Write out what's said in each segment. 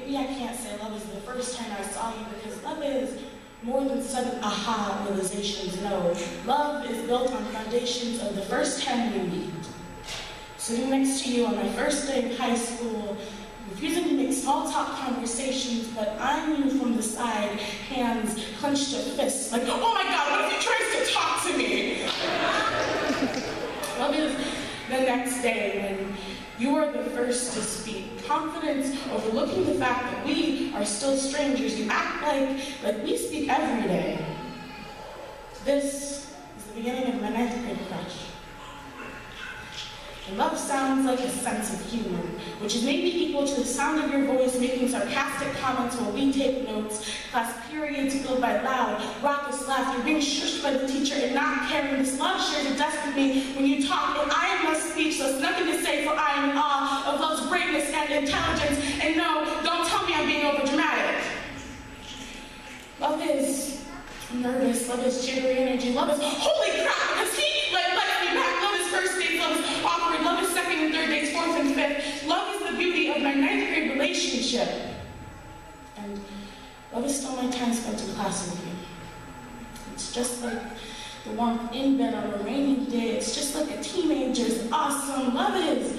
maybe I can't say love is the first time I saw you, because love is more than sudden aha realizations. No, love is built on foundations of the first time we meet. Sitting next to you on my first day of high school, refusing to make small talk conversations, but eyeing you from the side, hands clenched to fists, like, oh my God, what if he tries to talk to me? Love is the next day when you are the first to speak. Confidence overlooking the fact that we are still strangers. You act like we speak every day. This is the beginning of my 9th grade crush. And love sounds like a sense of humor, which is maybe equal to the sound of your voice making sarcastic comments while we take notes, class periods filled by loud, raucous laughter, being shushed by the teacher and not caring. This love shares a desk with me when you talk, and I am left speechless, nothing to say, for I am in awe of love's greatness and intelligence. And no, don't tell me I'm being overdramatic. Love is nervous, love is jittery energy, love is holy crap, because he likes me back. Love is first dates, love is awkward, love is second and third dates, fourth and fifth. Love is the beauty of my 9th grade relationship. And love is still my time spent in class with you. It's just like the warmth in bed on a rainy day. It's just like a teenager's awesome. Love is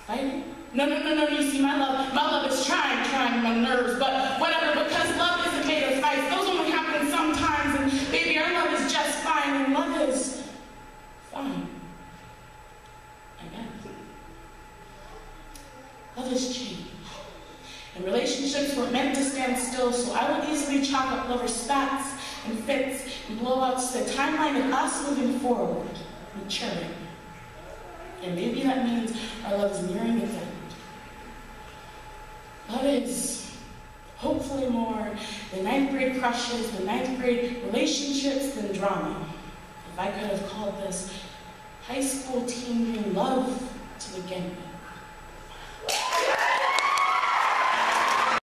fighting. No, you see, my love is trying my nerves, but whatever, because love isn't made of fights. Those only happen sometimes, and baby, our love is just fine, and love is fine. I guess. Love is change. And relationships were meant to stand still, so I will easily chalk up lovers' spats and fits and blowouts to the timeline of us moving forward, maturing. And maybe that means our love is nearing its end. Love is hopefully more than 9th grade crushes, than 9th grade relationships, than drama. If I could have called this high school teen dream love to begin with.